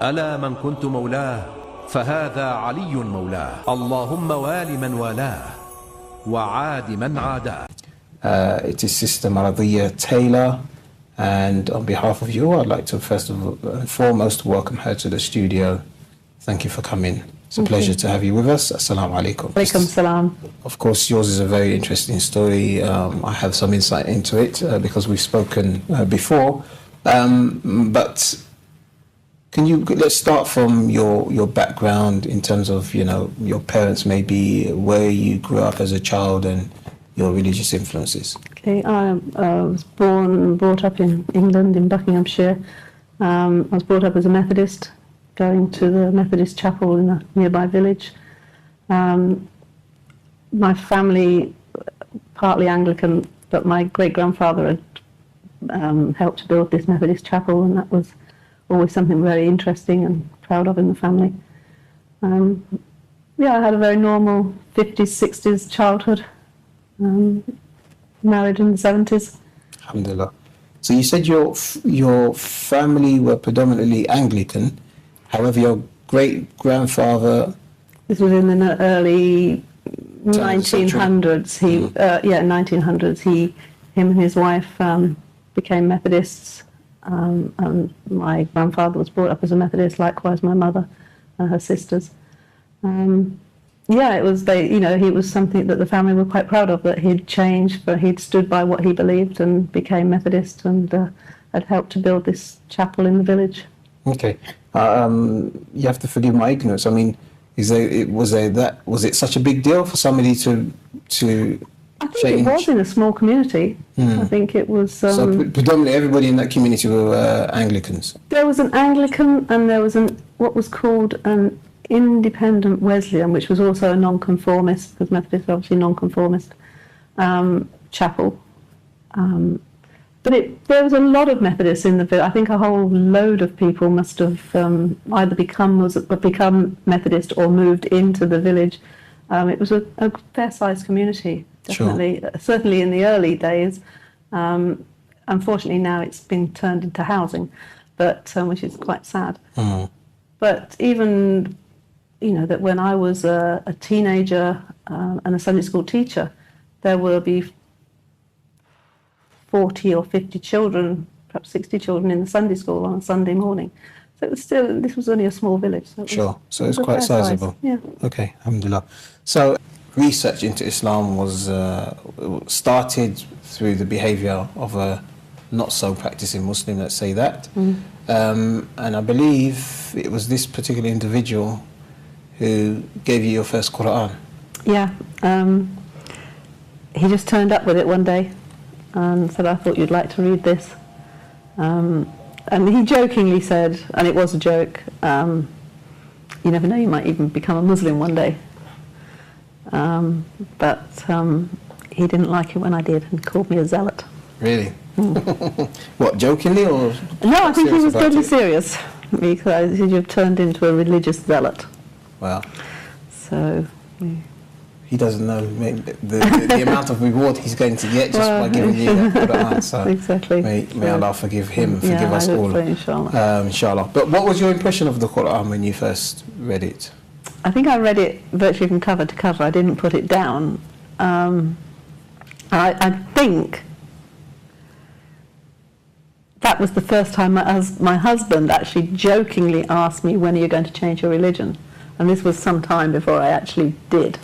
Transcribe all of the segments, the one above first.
ألا من كنت مولاه فهذا علي مولاه، اللهم وال من والاه وعاد من عاداه. It is Sister Maradhiya Taylor, and on behalf of you, I'd like to first and foremost welcome her to the studio. Thank you for coming. It's a pleasure to have you with us. Assalamu alaikum. Alaikum salam. Of course, yours is a very interesting story. I have some insight into it because we've spoken before. But let's start from your background in terms of, your parents, maybe where you grew up as a child and your religious influences. Okay, I was born and brought up in England, in Buckinghamshire. I was brought up as a Methodist, going to the Methodist chapel in a nearby village. My family, partly Anglican, but my great-grandfather had helped to build this Methodist chapel, and that was always something very interesting and proud of in the family. I had a very normal 50s, 60s childhood, married in the 70s. Alhamdulillah. So you said your family were predominantly Anglican. However, your great-grandfather... This was in the early 1900s. 1900s. Him and his wife became Methodists. And my grandfather was brought up as a Methodist, likewise my mother and her sisters. It was he was something that the family were quite proud of, that he'd changed, but he'd stood by what he believed and became Methodist, and had helped to build this chapel in the village. Okay. You have to forgive my ignorance. I mean, was it such a big deal for somebody to I think change? It was in a small community. I think it was... so predominantly everybody in that community were Anglicans? There was an Anglican, and there was what was called an independent Wesleyan, which was also a non-conformist, because Methodist are obviously non-conformist, chapel. But there was a lot of Methodists in the village. I think a whole load of people must have either become Methodist or moved into the village. It was a fair-sized community, definitely. Sure. Certainly in the early days. Unfortunately, now it's been turned into housing, but which is quite sad. But even, that when I was a teenager and a Sunday school teacher, there will be 40 or 50 children, perhaps 60 children in the Sunday school on a Sunday morning. So it was this was only a small village. So it's quite sizable. Yeah. Okay, alhamdulillah. So research into Islam was started through the behaviour of a not so practicing Muslim, let's say that. And I believe it was this particular individual who gave you your first Quran. Yeah. He just turned up with it one day and said, I thought you'd like to read this. And he jokingly said, and it was a joke, you never know, you might even become a Muslim one day. But he didn't like it when I did and called me a zealot. Really? What, jokingly or? No, I think he was totally serious, because you've turned into a religious zealot. Wow. So... He doesn't know the amount of reward he's going to get just by giving you that Quran. So exactly. May Allah forgive him and forgive us all. Inshallah. Inshallah. But what was your impression of the Quran when you first read it? I think I read it virtually from cover to cover. I didn't put it down. I think that was the first time my husband actually jokingly asked me, when are you going to change your religion? And this was some time before I actually did.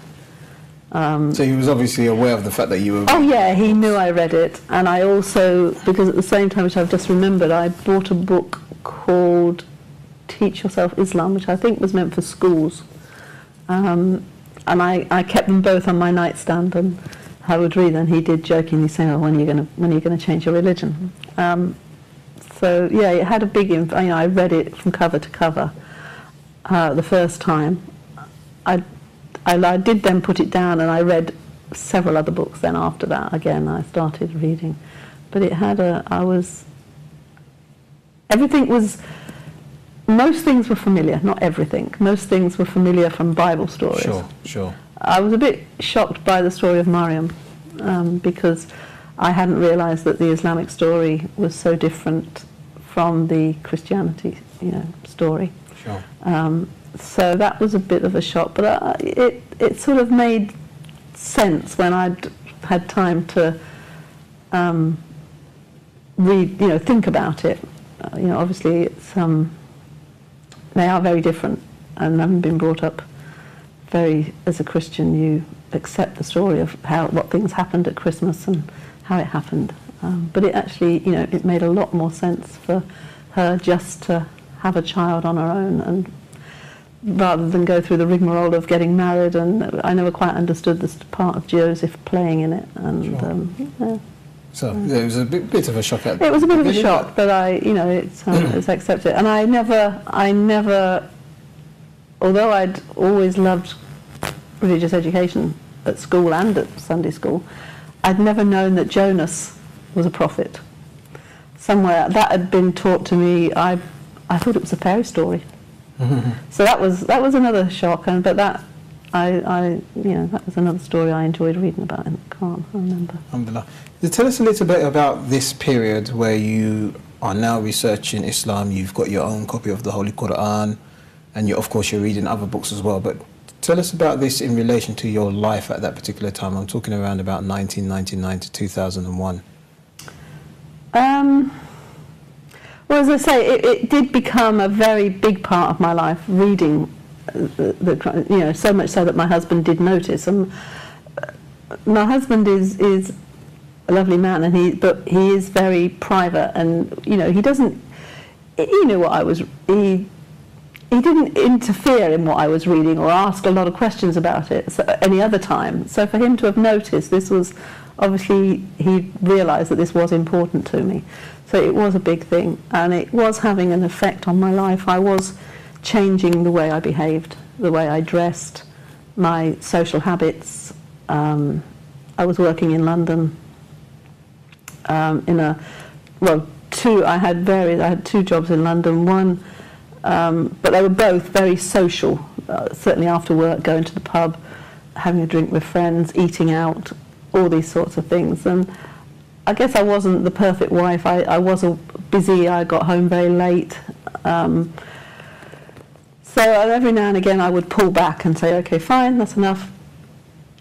So he was obviously aware of the fact that you were... Oh yeah, he knew I read it. And I also, because at the same time, which I've just remembered, I bought a book called Teach Yourself Islam, which I think was meant for schools. And I kept them both on my nightstand, and I would read, and he did jokingly say, oh, when are you going to change your religion? So yeah, it had a big impact. I read it from cover to cover the first time. I did then put it down, and I read several other books then after that. Again, I started reading. But it had most things were familiar, not everything. Most things were familiar from Bible stories. Sure. I was a bit shocked by the story of Maryam, because I hadn't realised that the Islamic story was so different from the Christianity, story. Sure. So that was a bit of a shock, but it sort of made sense when I'd had time to read, think about it. Obviously it's they are very different, and having been brought up as a Christian, you accept the story of what things happened at Christmas and how it happened. But it actually, it made a lot more sense for her just to have a child on her own, and rather than go through the rigmarole of getting married. And I never quite understood this part of Joseph playing in it. And sure. So it was a bit of a shock. It was a bit of a shock, but it's accepted. And I never, although I'd always loved religious education at school and at Sunday school, I'd never known that Jonas was a prophet. Somewhere that had been taught to me. I thought it was a fairy story. So that was another shock, but that that was another story I enjoyed reading about in the Quran. I remember. Alhamdulillah. Tell us a little bit about this period where you are now researching Islam. You've got your own copy of the Holy Quran, and of course you're reading other books as well. But tell us about this in relation to your life at that particular time. I'm talking around about 1999 to 2001. Well, as I say, it did become a very big part of my life, reading so much so that my husband did notice. And my husband is a lovely man, but he is very private, and he doesn't. He knew what I was. He didn't interfere in what I was reading or ask a lot of questions about it any other time. So for him to have noticed, this was obviously, he realised that this was important to me. So it was a big thing, and it was having an effect on my life. I was changing the way I behaved, the way I dressed, my social habits. I was working in London I had two jobs in London. One, but they were both very social. Certainly after work, going to the pub, having a drink with friends, eating out, all these sorts of things. And I guess I wasn't the perfect wife. I was busy. I got home very late. So every now and again I would pull back and say, okay, fine, that's enough.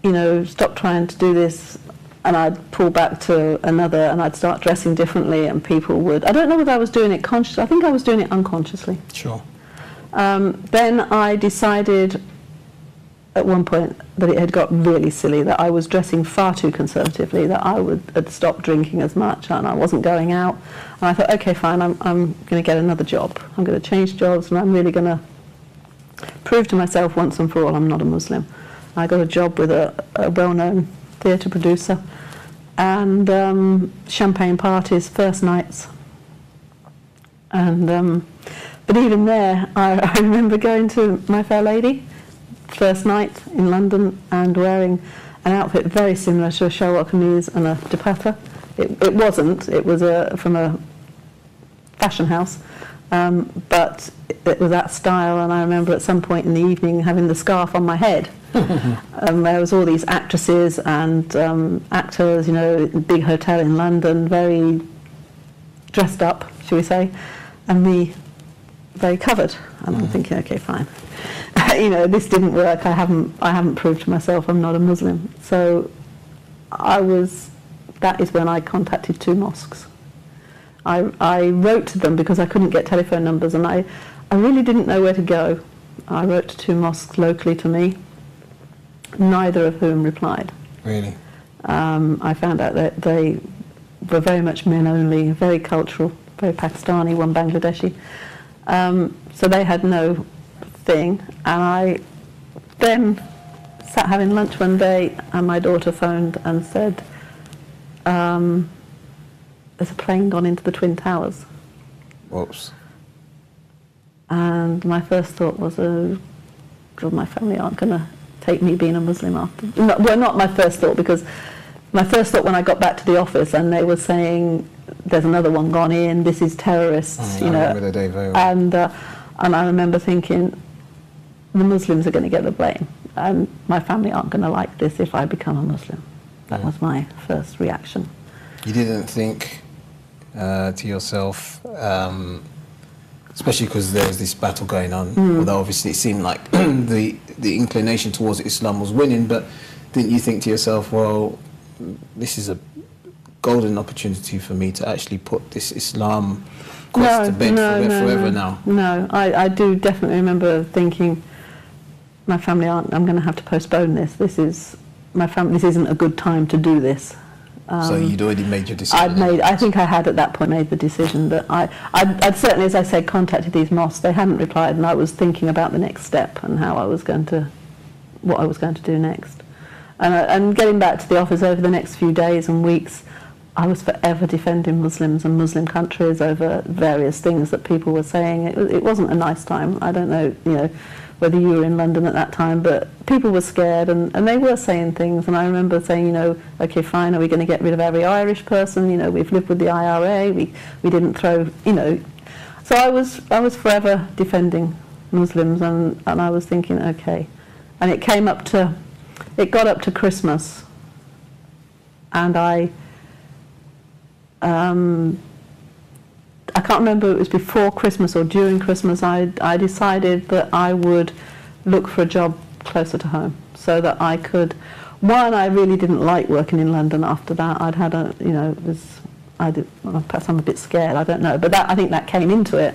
Stop trying to do this. And I'd pull back to another, and I'd start dressing differently, and people would. I don't know whether I was doing it consciously. I think I was doing it unconsciously. Sure. Then I decided at one point that it had got really silly, that I was dressing far too conservatively, that I had stopped drinking as much, and I wasn't going out. And I thought, okay, fine, I'm going to get another job. I'm going to change jobs, and I'm really going to prove to myself once and for all I'm not a Muslim. I got a job with a well-known theatre producer, and champagne parties, first nights. And but even there, I remember going to My Fair Lady, first night in London, and wearing an outfit very similar to a shalwar kameez and a dupatta. It wasn't. It was from a fashion house, but it was that style. And I remember at some point in the evening having the scarf on my head. There was all these actresses and actors, big hotel in London, very dressed up, shall we say, and me very covered. And I'm thinking, okay, fine. This didn't work. I haven't proved to myself I'm not a Muslim. So that is when I contacted two mosques. I wrote to them because I couldn't get telephone numbers, and I really didn't know where to go. I wrote to two mosques locally to me, neither of whom replied. Really? I found out that they were very much men only, very cultural, very Pakistani, one Bangladeshi. So they had no thing. And I then sat having lunch one day, and my daughter phoned and said, there's a plane gone into the Twin Towers. Whoops. And my first thought was, oh, God, my family aren't going to take me being a Muslim after. Well, not my first thought, because my first thought when I got back to the office and they were saying, there's another one gone in, this is terrorists, I remember the day very well. And I remember thinking, the Muslims are going to get the blame, and my family aren't going to like this if I become a Muslim. That was my first reaction. You didn't think to yourself, Especially because there was this battle going on, although obviously it seemed like the inclination towards Islam was winning, but didn't you think to yourself, well, this is a golden opportunity for me to actually put this Islam quest to bed forever now? No, I do definitely remember thinking, my family I'm going to have to postpone this. This isn't a good time to do this. So you'd already made your decision? I think I had at that point made the decision that I'd certainly, as I said, contacted these mosques. They hadn't replied, and I was thinking about the next step and what I was going to do next. And getting back to the office over the next few days and weeks, I was forever defending Muslims and Muslim countries over various things that people were saying. It wasn't a nice time. I don't know, whether you were in London at that time, but people were scared and they were saying things. And I remember saying, okay, fine, are we going to get rid of every Irish person? We've lived with the IRA. We didn't throw, So I was forever defending Muslims, and I was thinking, okay. And it got up to Christmas, and I can't remember if it was before Christmas or during Christmas, I decided that I would look for a job closer to home so that I could, I really didn't like working in London after that. I'd had perhaps I'm a bit scared, I don't know, but I think that came into it.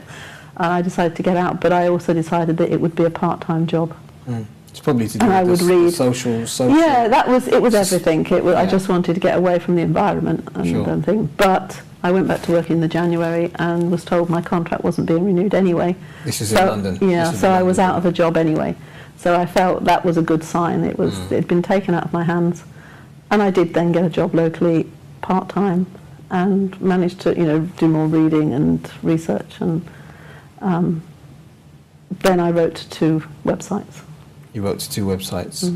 I decided to get out, but I also decided that it would be a part-time job. It's probably to do with the social. Yeah, it was everything. I just wanted to get away from the environment and thing. But I went back to work in the January and was told my contract wasn't being renewed anyway. This is in London. Yeah, so I was out of a job anyway. So I felt that was a good sign. It'd been taken out of my hands, and I did then get a job locally, part-time, and managed to do more reading and research, and then I wrote 2 websites. You wrote to 2 websites.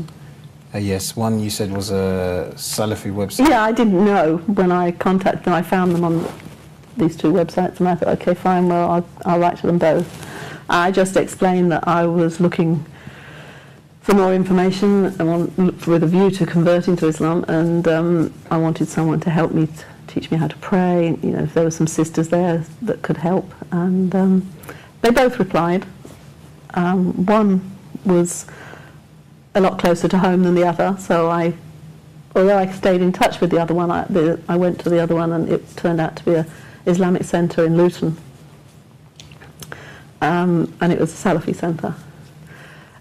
Yes, one you said was a Salafi website. Yeah, I didn't know when I contacted them. I found them on these 2 websites, and I thought, okay, fine, well, I'll write to them both. I just explained that I was looking for more information with a view to converting to Islam, and I wanted someone to help me, teach me how to pray. If there were some sisters there that could help, and they both replied. One was a lot closer to home than the other, so although I stayed in touch with the other one, I went to the other one, and it turned out to be an Islamic centre in Luton, and it was a Salafi centre.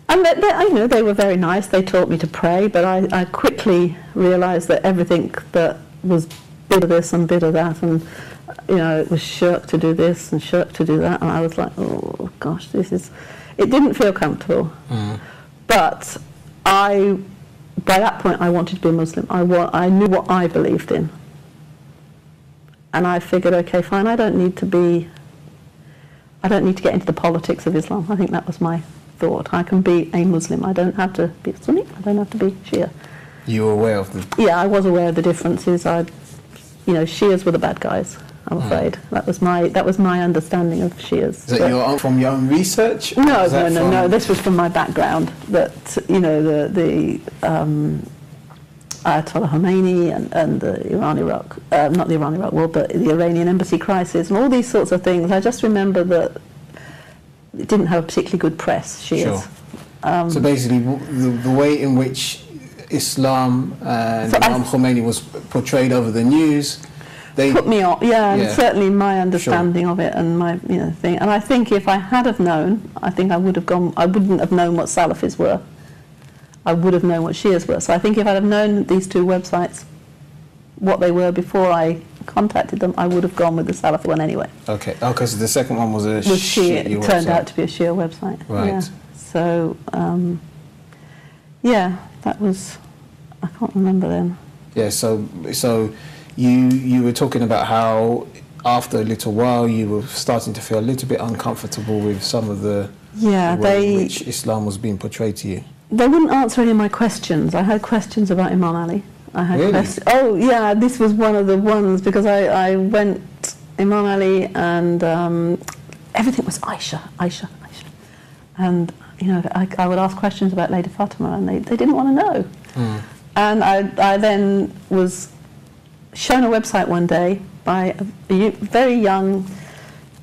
And they were very nice. They taught me to pray, but I quickly realised that everything that was bit of this and bit of that, and it was shirk to do this and shirk to do that, and I was like, oh gosh, it didn't feel comfortable. But by that point, I wanted to be a Muslim. I knew what I believed in, and I figured, okay, fine. I don't need to get into the politics of Islam. I think that was my thought. I can be a Muslim. I don't have to be Sunni. I don't have to be Shia. You were aware of the... Yeah, I was aware of the differences. Shias were the bad guys, I'm afraid. That was my understanding of Shias. Is that from your own research? No. This was from my background. That the Ayatollah Khomeini and the Iran-Iraq, not the Iran-Iraq war, but the Iranian embassy crisis and all these sorts of things. I just remember that it didn't have a particularly good press, Shias. Sure. So basically, the way in which Islam and Imam Khomeini was portrayed over the news, they put me off. And certainly my understanding of it and my thing. And I think if I had have known, I think I would have gone. I wouldn't have known what Salafis were. I would have known what Shias were. So I think if I'd have known these 2 websites, what they were before I contacted them, I would have gone with the Salafi one anyway. Okay. Okay. So the second one was a Shia. It turned website. out to be a Shia website. Right. Yeah. So that was. I can't remember then. Yeah. So you were talking about how after a little while you were starting to feel a little bit uncomfortable with some of the way in which Islam was being portrayed to you. They wouldn't answer any of my questions. I had questions about Imam Ali. I had questions. Oh yeah, this was one of the ones because I went Imam Ali and everything was Aisha, and I would ask questions about Lady Fatima and they didn't want to know. And I then was shown a website one day by a very young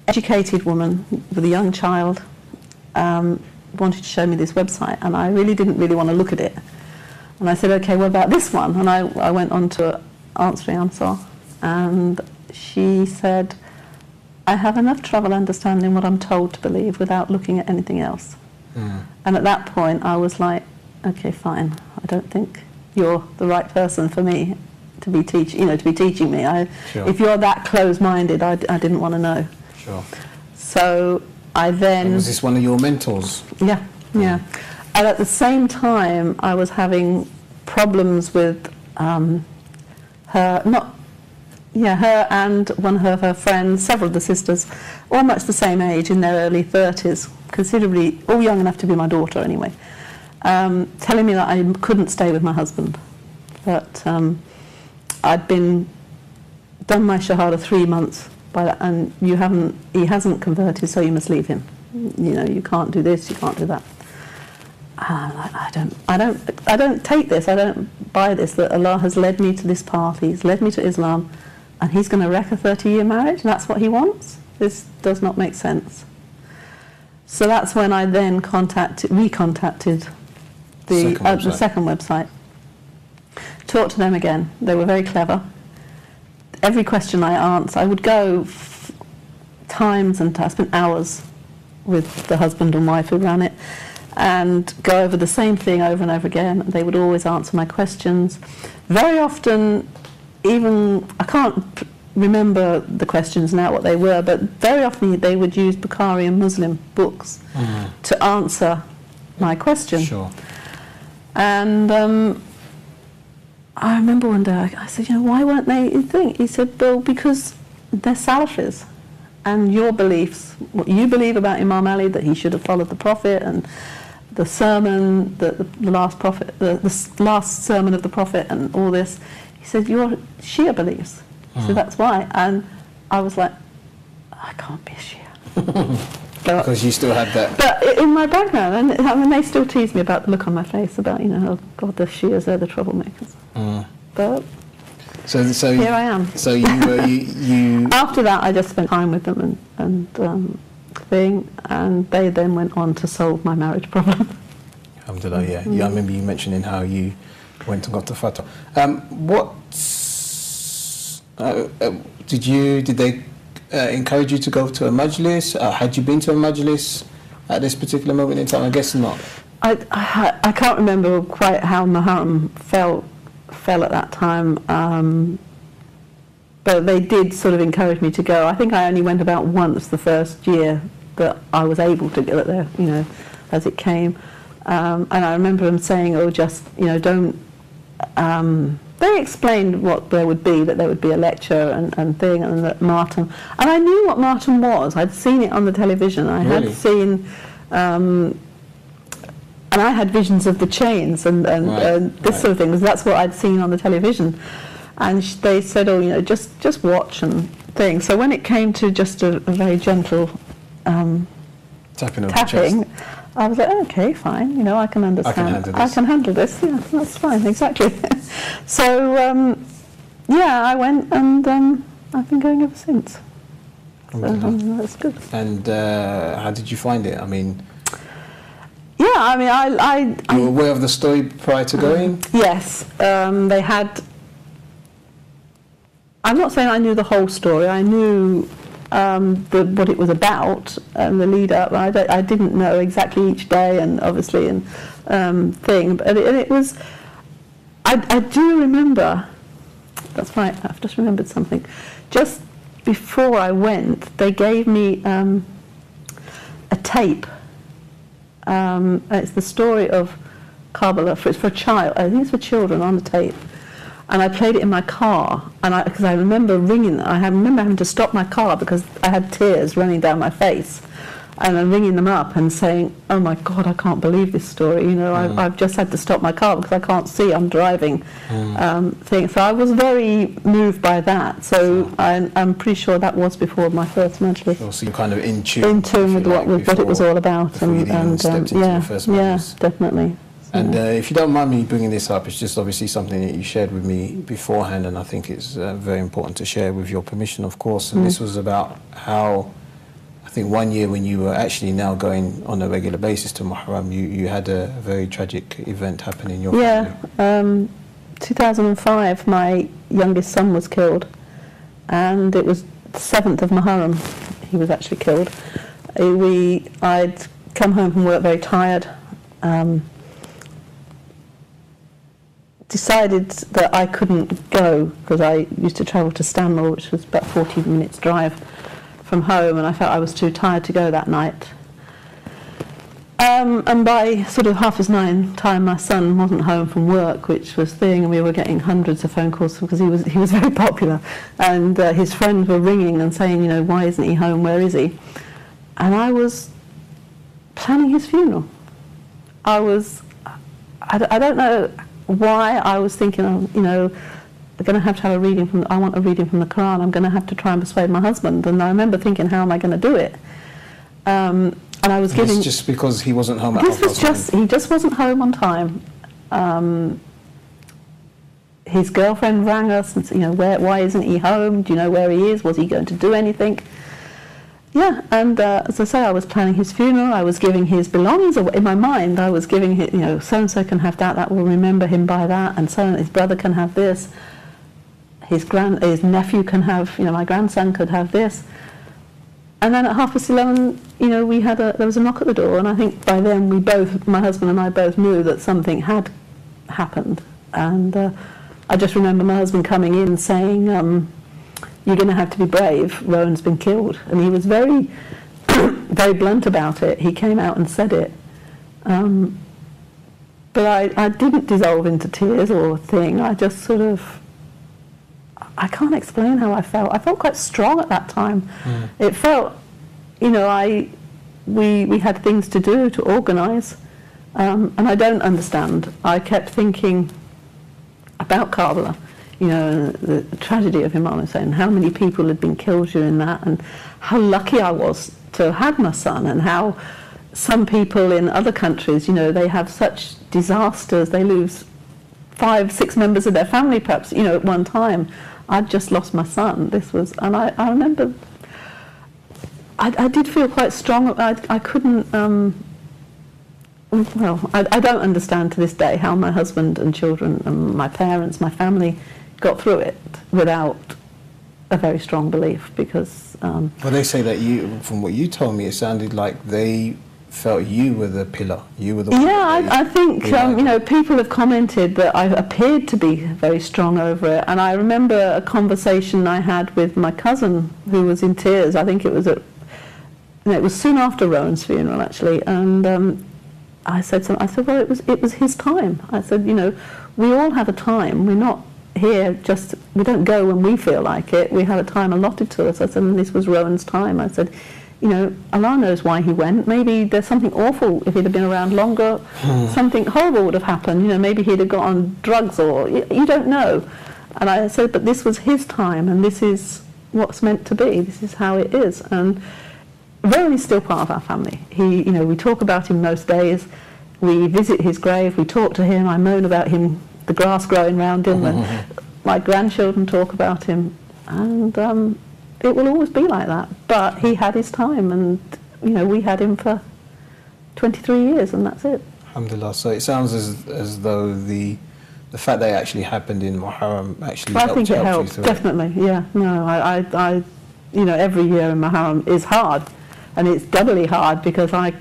educated woman with a young child wanted to show me this website, and I really didn't want to look at it. And I said, okay, what about this one? And I went on to Answering Answer, and she said, I have enough trouble understanding what I'm told to believe without looking at anything else. And at that point I was like, okay, fine, I don't think you're the right person for me to be teaching me. Sure. If you're that close-minded, I didn't want to know. Sure. So I then... And was this one of your mentors? Yeah, yeah. And at the same time, I was having problems with her and one of her friends, several of the sisters, all much the same age, in their early 30s, considerably, all young enough to be my daughter anyway, telling me that I couldn't stay with my husband, that I'd done my Shahada 3 months by that, and he hasn't converted, so you must leave him. You know, you can't do this, you can't do that. I don't take this, I don't buy this, that Allah has led me to this path, He's led me to Islam, and He's going to wreck a 30-year marriage, and that's what He wants? This does not make sense. So that's when I then recontacted the second website. Talked to them again. They were very clever. Every question I answered, I would go times, and I spent hours with the husband and wife who ran it, and go over the same thing over and over again. They would always answer my questions. Very often, even, I can't remember the questions now, what they were, but very often they would use Bukhari and Muslim books to answer my question. Sure. And I remember one day, I said, you know, why weren't they in thing? He said, well, because they're Salafis, and your beliefs, what you believe about Imam Ali, that he should have followed the Prophet, and the sermon, the last prophet, the last sermon of the Prophet, and all this. He said, your Shia beliefs. So that's why. And I was like, I can't be a Shia. Because you still had that. But in my background, and I mean, they still tease me about the look on my face, about, you know, oh God, the Shias, they're the troublemakers. But so here I am. So you After that, I just spent time with them and they then went on to solve my marriage problem. Alhamdulillah, yeah. I remember you mentioning how you went and got the fatwa. Did they encourage you to go to a majlis? Had you been to a majlis at this particular moment in time? I guess not. I can't remember quite how Muharram fell at that time, but they did sort of encourage me to go. I think I only went about once the first year that I was able to get there, you know, as it came. And I remember them saying, oh, just, you know, don't... they explained what there would be, that there would be a lecture and thing, and that Martin... And I knew what Martin was. I'd seen it on the television. I Really? had seen... and I had visions of the chains and this sort of thing. That's what I'd seen on the television. And they said, oh, you know, just watch and thing. So when it came to just a very gentle tapping, I was like, okay, fine, you know, I can understand. I can handle this. Yeah, that's fine, exactly. So, yeah, I went, and I've been going ever since. So that's good. And how did you find it? I mean... Yeah, I mean, You were aware of the story prior to going? Yes, they had... I'm not saying I knew the whole story. I knew what it was about and the lead up. I didn't know exactly each day, and obviously, and thing. But it was... I do remember... That's right, I've just remembered something. Just before I went, they gave me a tape. It's the story of Karbala. It's for a child. I think it's for children on the tape. And I played it in my car, and because I remember ringing. I remember having to stop my car because I had tears running down my face, and I'm ringing them up and saying, "Oh my God, I can't believe this story." You know, I've just had to stop my car because I can't see. I'm driving. Thing. So I was very moved by that. So I'm pretty sure that was before my first majlis. So you're kind of in tune with what it was all about, yeah, definitely. And if you don't mind me bringing this up, it's just obviously something that you shared with me beforehand, and I think it's very important to share with your permission, of course. And this was about how think 1 year when you were actually now going on a regular basis to Muharram, you had a very tragic event happen in your family. Yeah, 2005, my youngest son was killed, and it was the 7th of Muharram he was actually killed. I'd come home from work very tired, decided that I couldn't go because I used to travel to Stanmore, which was about 40 minutes drive from home, and I felt I was too tired to go that night. And by sort of 9:30 time, my son wasn't home from work, which was thing, and we were getting hundreds of phone calls because he was very popular, and his friends were ringing and saying, you know, why isn't he home? Where is he? And I was planning his funeral. I don't know why I was thinking, oh, you know, I'm going to have a reading from. I want a reading from the Quran. I'm going to have to try and persuade my husband. And I remember thinking, how am I going to do it? And I was giving. It's just because he wasn't home at This was just. He just wasn't home on time. His girlfriend rang us and said, you know, why isn't he home? Do you know where he is? Was he going to do anything? Yeah, and as I say, I was planning his funeral. I was giving his belongings away. In my mind, I was giving him, you know, so and so can have that. That will remember him by that, and so his brother can have this. His nephew can have, you know, my grandson could have this. And then at 11:30, you know, there was a knock at the door, and I think by then my husband and I both knew that something had happened. And I just remember my husband coming in saying, you're going to have to be brave, Rowan's been killed. And he was very, very blunt about it. He came out and said it. But I didn't dissolve into tears or thing. I just sort of, I can't explain how I felt. I felt quite strong at that time. It felt, you know, we had things to do, to organise, and I don't understand. I kept thinking about Karbala, you know, the tragedy of Imam Hussein, how many people had been killed during that, and how lucky I was to have had my son, and how some people in other countries, you know, they have such disasters, they lose 5-6 members of their family perhaps, you know, at one time. I'd just lost my son. And I remember, I did feel quite strong. I couldn't, I don't understand to this day how my husband and children and my parents, my family, got through it without a very strong belief, because well, they say that from what you told me, it sounded like they felt you were the pillar, you were the one. Yeah, I think you know, people have commented that I appeared to be very strong over it, and I remember a conversation I had with my cousin who was in tears. I think it was it was soon after Rowan's funeral actually, and I said well, it was his time. I said, you know, we all have a time. We're not here we don't go when we feel like it. We have a time allotted to us. I said, and this was Rowan's time. I said, you know, Allah knows why he went. Maybe there's something awful. If he'd have been around longer, something horrible would have happened. You know, maybe he'd have got on drugs, or you don't know. And I said, but this was his time, and this is what's meant to be. This is how it is. And Rowan is still part of our family. He, you know, we talk about him most days. We visit his grave. We talk to him. I moan about him, the grass growing around him, and my grandchildren talk about him. And it will always be like that. But he had his time, and you know, we had him for 23 years, and that's it. Alhamdulillah. So it sounds as though the fact that it actually happened in Muharram actually I think it helped, definitely. Yeah. No, I you know, every year in Muharram is hard, and it's doubly hard because I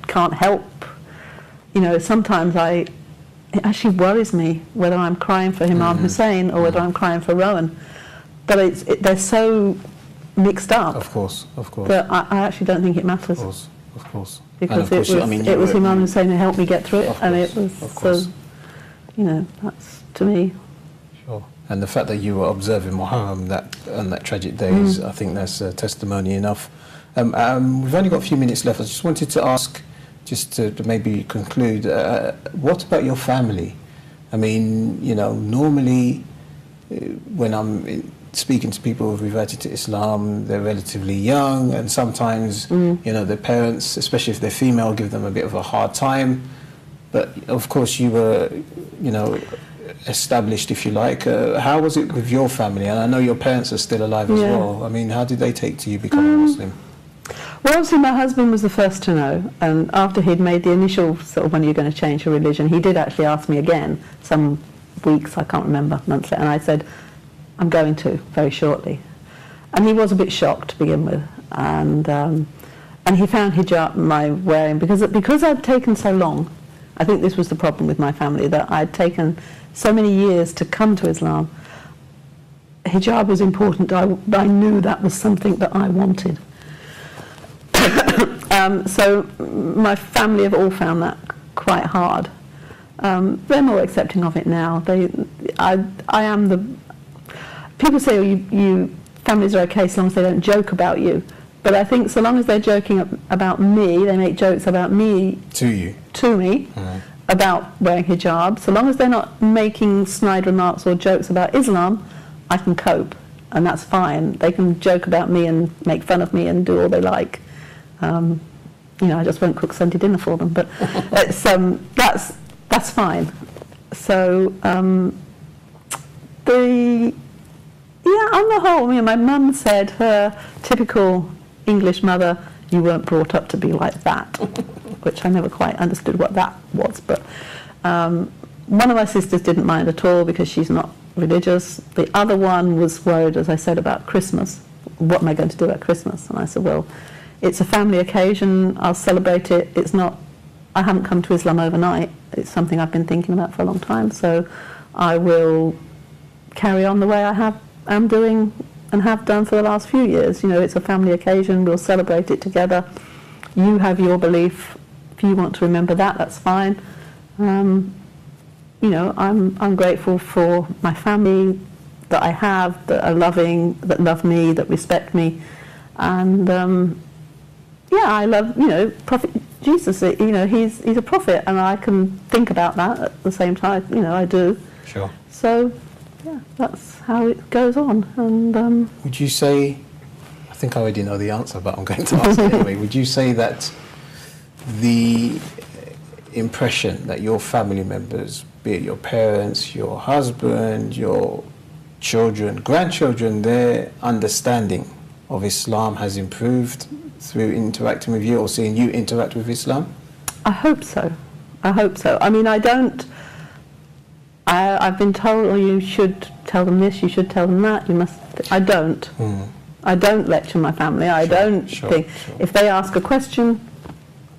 can't help. You know, sometimes it actually worries me whether I'm crying for Imam Hussein or whether I'm crying for Rowan. But they're so mixed up. Of course. But I actually don't think it matters. Of course. Because it was Imam Hussein who helped me get through it, and it was so. You know, that's to me. Sure. And the fact that you were observing Muharram on that tragic day is, I think that's testimony enough. We've only got a few minutes left. I just wanted to ask, just to maybe conclude, what about your family? I mean, you know, normally when I'm speaking to people who've reverted to Islam, they're relatively young, and sometimes, you know, their parents, especially if they're female, give them a bit of a hard time. But of course you were, you know, established, if you like. How was it with your family? And I know your parents are still alive as well. I mean, how did they take to you becoming a Muslim? Well, obviously my husband was the first to know, and after he'd made the initial sort of when you're going to change your religion, he did actually ask me again some weeks, I can't remember, months later, and I said, I'm going to very shortly. And he was a bit shocked to begin with, and he found hijab, my wearing, because I'd taken so long. I think this was the problem with my family, that I'd taken so many years to come to Islam. Hijab was important. I knew that was something that I wanted. So my family have all found that quite hard. They're more accepting of it now. I am the... People say, oh, families are okay so long as they don't joke about you. But I think so long as they're joking about me, they make jokes about me... To me, mm-hmm. about wearing hijab. So long as they're not making snide remarks or jokes about Islam, I can cope, and that's fine. They can joke about me and make fun of me and do all they like. I just won't cook Sunday dinner for them, but it's, that's fine. So on the whole, my mum said, her typical English mother, you weren't brought up to be like that, which I never quite understood what that was. But one of my sisters didn't mind at all because she's not religious. The other one was worried, as I said, about Christmas. What am I going to do at Christmas? And I said, well, it's a family occasion. I'll celebrate it. I haven't come to Islam overnight. It's something I've been thinking about for a long time. So I will carry on the way I'm doing and have done for the last few years. It's a family occasion. We'll celebrate it together. You have your belief. If you want to remember that, that's fine. I'm grateful for my family that I have, that are loving, that love me, that respect me, and I love Prophet Jesus. He's a prophet, and I can think about that at the same time. I do. Sure. So that's how it goes on. And would you say? I think I already know the answer, but I'm going to ask it anyway. Would you say that the impression that your family members, be it your parents, your husband, your children, grandchildren, their understanding of Islam has improved through interacting with you or seeing you interact with Islam? I hope so. I've been told, oh, you should tell them this, you should tell them that, you must... I don't. I don't lecture my family. I don't think... Sure. If they ask a question,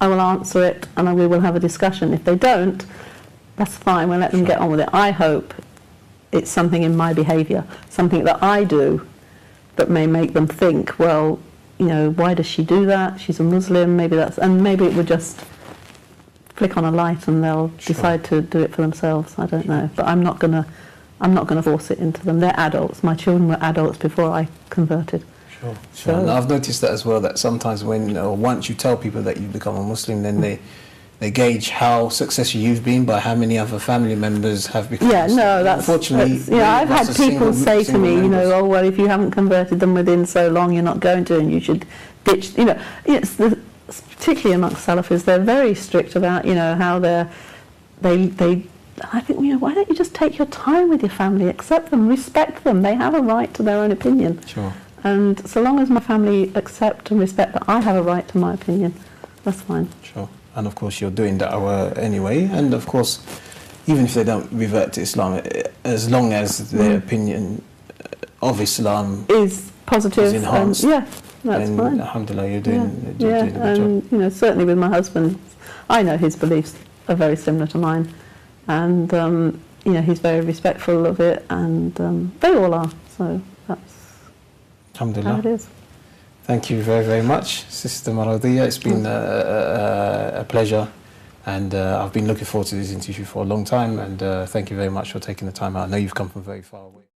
I will answer it and we will have a discussion. If they don't, that's fine, we'll let them get on with it. I hope it's something in my behaviour, something that I do that may make them think, well, why does she do that? She's a Muslim, maybe it would just flick on a light and they'll decide to do it for themselves. I don't know, but I'm not gonna force it into them. They're adults. My children were adults before I converted. Sure. So, and I've noticed that as well, that sometimes once you tell people that you've become a Muslim, then they gauge how successful you've been by how many other family members have become Muslim. Unfortunately, I've had people say to me, oh well, if you haven't converted them within so long, you're not going to, and you should ditch. Particularly amongst Salafis, they're very strict about how they. I think why don't you just take your time with your family, accept them, respect them. They have a right to their own opinion. Sure. And so long as my family accept and respect that I have a right to my opinion, that's fine. Sure. And of course you're doing that anyway, and of course even if they don't revert to Islam, as long as their opinion of Islam is positive, is enhanced, that's fine. Alhamdulillah, you're doing a good job. Certainly with my husband, I know his beliefs are very similar to mine, and he's very respectful of it, and they all are, so that's Alhamdulillah. how it is. Thank you very, very much, Sister Maradhiya. It's been a pleasure, and I've been looking forward to this interview for a long time, and thank you very much for taking the time out. I know you've come from very far away.